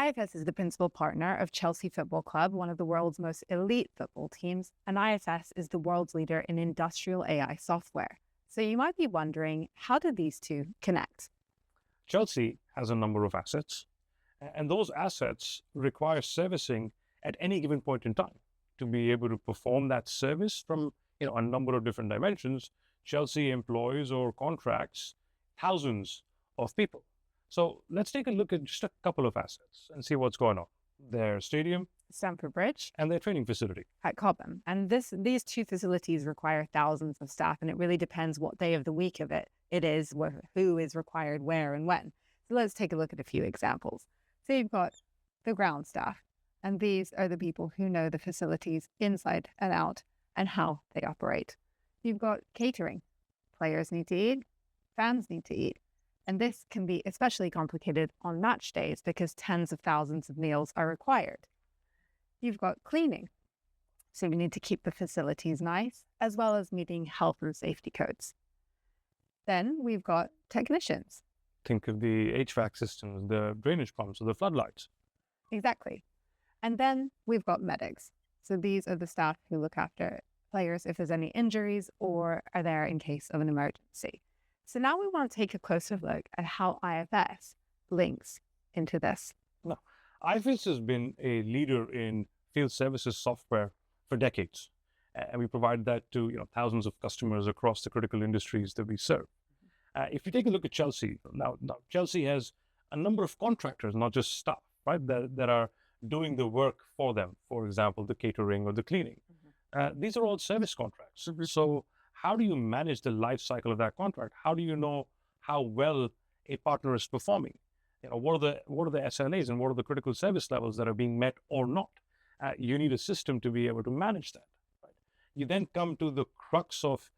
IFS is the principal partner of Chelsea Football Club, one of the world's most elite football teams, and IFS is the world's leader in industrial AI software. So you might be wondering, how do these two connect? Chelsea has a number of assets, and those assets require servicing at any given point in time. To be able to perform that service from a number of different dimensions, Chelsea employs or contracts thousands of people. So let's take a look at just a couple of assets and see what's going on. Their stadium, Stamford Bridge, and their training facility at Cobham. And these two facilities require thousands of staff, and it really depends what day of the week of it is, who is required where and when. So let's take a look at a few examples. So you've got the ground staff, and these are the people who know the facilities inside and out and how they operate. You've got catering. Players need to eat, fans need to eat. And this can be especially complicated on match days because tens of thousands of meals are required. You've got cleaning. So we need to keep the facilities nice, as well as meeting health and safety codes. Then we've got technicians. Think of the HVAC systems, the drainage pumps, or the floodlights. Exactly. And then we've got medics. So these are the staff who look after players if there's any injuries or are there in case of an emergency. So now we want to take a closer look at how IFS links into this. Now, IFS has been a leader in field services software for decades, and we provide that to thousands of customers across the critical industries that we serve. If you take a look at Chelsea, now Chelsea has a number of contractors, not just staff, right, that are doing the work for them. For example, the catering or the cleaning. These are all service contracts. So how do you manage the life cycle of that contract? How do you know how well a partner is performing? What are the SLAs and what are the critical service levels that are being met or not? You need a system to be able to manage that. Right? You then come to the crux of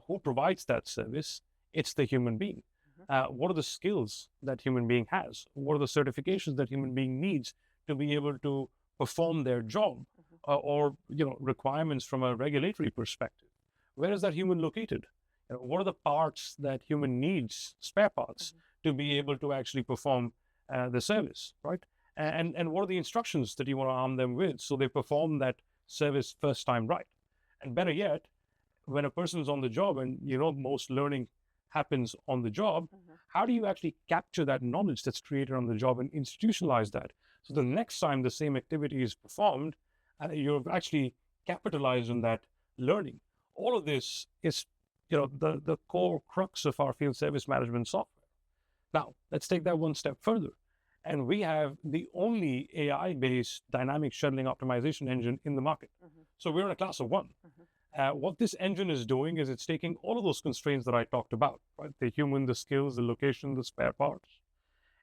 who provides that service. It's the human being. What are the skills that human being has? What are the certifications that human being needs to be able to perform their job, or requirements from a regulatory perspective? Where is that human located? What are the parts that human needs, spare parts, to be able to actually perform the service, right? And what are the instructions that you want to arm them with so they perform that service first time right? And better yet, when a person is on the job, and most learning happens on the job, how do you actually capture that knowledge that's created on the job and institutionalize that? So the next time the same activity is performed, you've actually capitalized on that learning. All of this is, the core crux of our field service management software. Now, let's take that one step further. And we have the only AI-based dynamic scheduling optimization engine in the market. So we're in a class of one. What this engine is doing is it's taking all of those constraints that I talked about, right? The human, the skills, the location, the spare parts.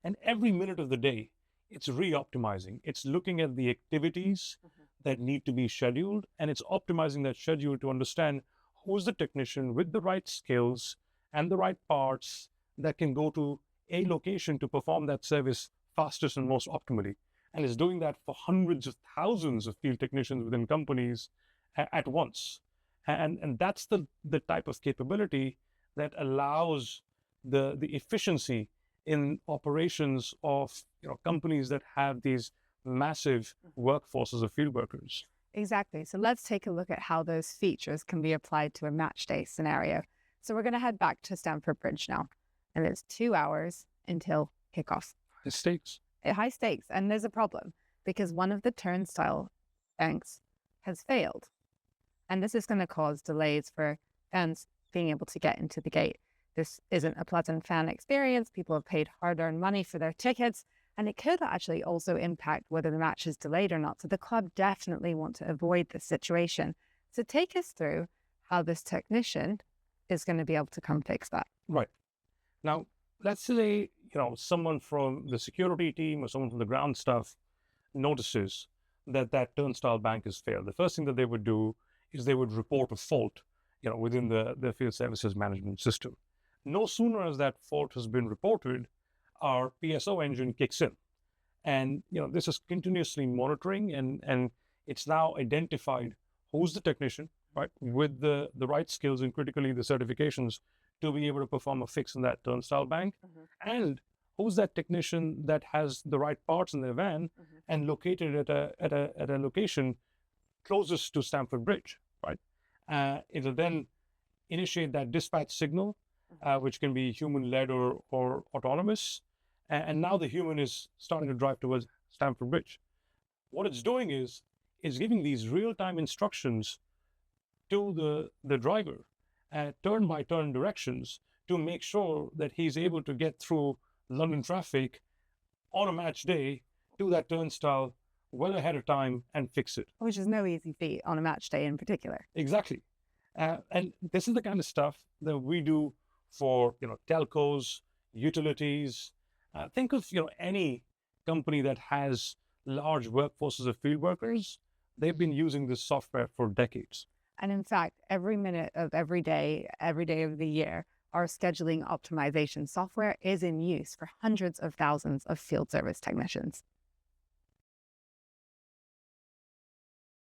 And every minute of the day, it's re-optimizing. It's looking at the activities that need to be scheduled, and it's optimizing that schedule to understand who's the technician with the right skills and the right parts that can go to a location to perform that service fastest and most optimally. And it's doing that for hundreds of thousands of field technicians within companies at once. And that's the type of capability that allows the efficiency in operations of companies that have these massive workforces of field workers. Exactly. So let's take a look at how those features can be applied to a match day scenario. So we're going to head back to Stamford Bridge now, and it's 2 hours until kickoff. High stakes. High stakes. And there's a problem because one of the turnstile banks has failed. And this is going to cause delays for fans being able to get into the gate. This isn't a pleasant fan experience. People have paid hard-earned money for their tickets, and it could actually also impact whether the match is delayed or not. So the club definitely want to avoid this situation. So take us through how this technician is going to be able to come fix that. Right. Now, let's say, someone from the security team or someone from the ground staff notices that turnstile bank has failed. The first thing that they would do is they would report a fault, within the field services management system. No sooner as that fault has been reported, our PSO engine kicks in. And, this is continuously monitoring, and it's now identified who's the technician, right, with the right skills and critically the certifications to be able to perform a fix in that turnstile bank. And who's that technician that has the right parts in their van and located at a location closest to Stamford Bridge, right? It'll then initiate that dispatch signal, which can be human-led or autonomous. And now the human is starting to drive towards Stamford Bridge. What it's doing is giving these real-time instructions to the driver at turn-by-turn directions to make sure that he's able to get through London traffic on a match day to that turnstile well ahead of time and fix it. Which is no easy feat on a match day in particular. Exactly. And this is the kind of stuff that we do for, telcos, utilities. Think of, any company that has large workforces of field workers. They've been using this software for decades. And in fact, every minute of every day of the year, our scheduling optimization software is in use for hundreds of thousands of field service technicians.